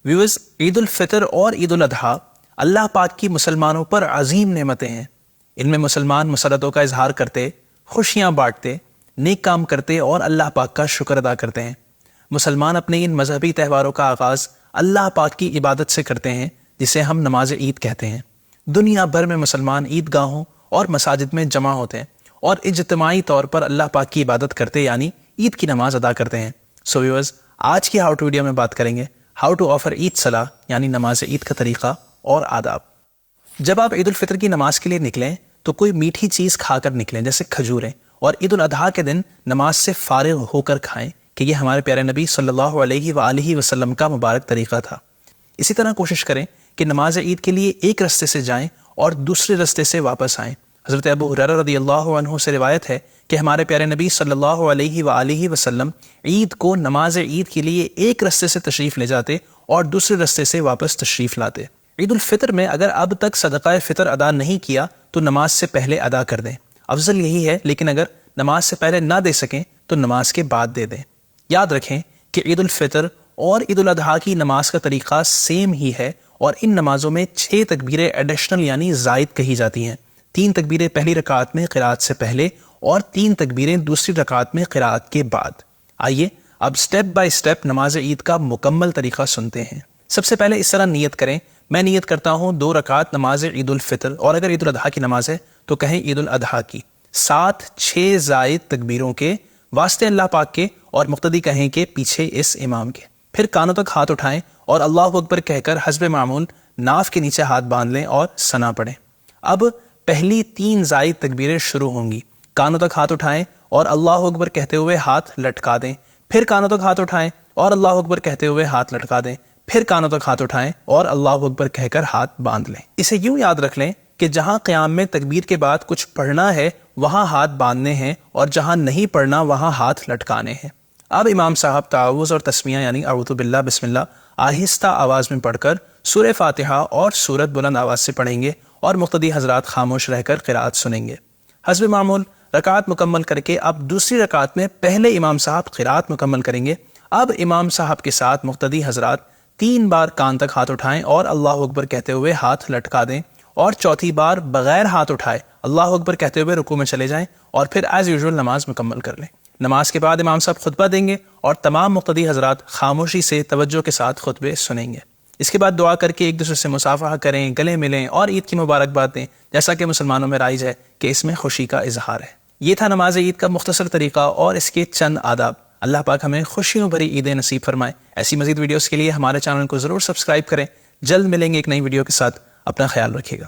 Viewers, عید الفطر اور عید الاضحیٰ اللہ پاک کی مسلمانوں پر عظیم نعمتیں ہیں۔ ان میں مسلمان مسرتوں کا اظہار کرتے، خوشیاں بانٹتے، نیک کام کرتے اور اللہ پاک کا شکر ادا کرتے ہیں۔ مسلمان اپنے ان مذہبی تہواروں کا آغاز اللہ پاک کی عبادت سے کرتے ہیں، جسے ہم نماز عید کہتے ہیں۔ دنیا بھر میں مسلمان عیدگاہوں اور مساجد میں جمع ہوتے ہیں اور اجتماعی طور پر اللہ پاک کی عبادت کرتے یعنی عید کی نماز ادا کرتے ہیں۔ سو ویورز، آج کی ہاؤ ٹو ویڈیو میں بات کریں گے ہاؤ ٹو آفر عید صلاح یعنی نماز عید کا طریقہ اور آداب۔ جب آپ عید الفطر کی نماز کے لیے نکلیں تو کوئی میٹھی چیز کھا کر نکلیں جیسے کھجوریں، اور عید الاضحیٰ کے دن نماز سے فارغ ہو کر کھائیں کہ یہ ہمارے پیارے نبی صلی اللہ علیہ وآلہ وسلم کا مبارک طریقہ تھا۔ اسی طرح کوشش کریں کہ نماز عید کے لیے ایک رستے سے جائیں اور دوسرے رستے سے واپس آئیں۔ حضرت ابو ہریرہ رضی اللہ عنہ سے روایت ہے کہ ہمارے پیارے نبی صلی اللہ علیہ وآلہ وسلم عید کو نماز عید کے لیے ایک رستے سے تشریف لے جاتے اور دوسرے رستے سے واپس تشریف لاتے۔ عید الفطر میں اگر اب تک صدقہ فطر ادا نہیں کیا تو نماز سے پہلے ادا کر دیں، افضل یہی ہے، لیکن اگر نماز سے پہلے نہ دے سکیں تو نماز کے بعد دے دیں۔ یاد رکھیں کہ عید الفطر اور عید الاضحیٰ کی نماز کا طریقہ سیم ہی ہے، اور ان نمازوں میں 6 تکبیریں ایڈیشنل یعنی زائد کہی جاتی ہیں۔ 3 تکبیریں پہلی رکعت میں قرات سے پہلے اور 3 تکبیریں دوسری رکعت میں قرات کے بعد۔ آئیے اب سٹیپ بائی سٹیپ نماز عید کا مکمل طریقہ سنتے ہیں۔ سب سے پہلے اس طرح نیت کریں، میں نیت کرتا ہوں 2 رکعت نماز عید الفطر، اور اگر عید الاضحیٰ کی نماز ہے تو کہیں عید الاضحیٰ کی، ساتھ 6 زائد تکبیروں کے، واسطے اللہ پاک کے، اور مقتدی کہیں کہ پیچھے اس امام کے۔ پھر کانوں تک ہاتھ اٹھائیں اور اللہ اکبر کہہ کر حسب معمول ناف کے نیچے ہاتھ باندھ لیں اور ثنا پڑھیں۔ اب پہلی 3 زائد تکبیریں شروع ہوں گی۔ کانوں تک ہاتھ اٹھائیں اور اللہ اکبر کہتے ہوئے ہاتھ لٹکا دیں، پھر کانوں تک ہاتھ اٹھائیں اور اللہ اکبر کہتے ہوئے ہاتھ لٹکا دیں، پھر کانوں تک ہاتھ اٹھائیں اور اللہ اکبر کہہ کر ہاتھ باندھ لیں۔ اسے یوں یاد رکھ لیں کہ جہاں قیام میں تکبیر کے بعد کچھ پڑھنا ہے وہاں ہاتھ باندھنے ہیں، اور جہاں نہیں پڑھنا وہاں ہاتھ لٹکانے ہیں۔ اب امام صاحب تعوذ اور تسمیہ یعنی اعوذ باللہ بسم اللہ آہستہ آواز میں پڑھ کر سورہ فاتحہ اور سورت بلند آواز سے پڑھیں گے، اور مقتدی حضرات خاموش رہ کر قرات سنیں گے۔ حسب معمول رکعت مکمل کر کے اب دوسری رکعت میں پہلے امام صاحب قرات مکمل کریں گے۔ اب امام صاحب کے ساتھ مقتدی حضرات 3 بار کان تک ہاتھ اٹھائیں اور اللہ اکبر کہتے ہوئے ہاتھ لٹکا دیں، اور چوتھی بار بغیر ہاتھ اٹھائے اللہ اکبر کہتے ہوئے رکوع میں چلے جائیں، اور پھر ایز یوزول نماز مکمل کر لیں۔ نماز کے بعد امام صاحب خطبہ دیں گے اور تمام مقتدی حضرات خاموشی سے توجہ کے ساتھ خطبے سنیں گے۔ اس کے بعد دعا کر کے ایک دوسرے سے مصافحہ کریں، گلے ملیں اور عید کی مبارکباد دیں، جیسا کہ مسلمانوں میں رائج ہے کہ اس میں خوشی کا اظہار ہے۔ یہ تھا نماز عید کا مختصر طریقہ اور اس کے چند آداب۔ اللہ پاک ہمیں خوشیوں بھری عیدیں نصیب فرمائے۔ ایسی مزید ویڈیوز کے لیے ہمارے چینل کو ضرور سبسکرائب کریں۔ جلد ملیں گے ایک نئی ویڈیو کے ساتھ، اپنا خیال رکھیے گا۔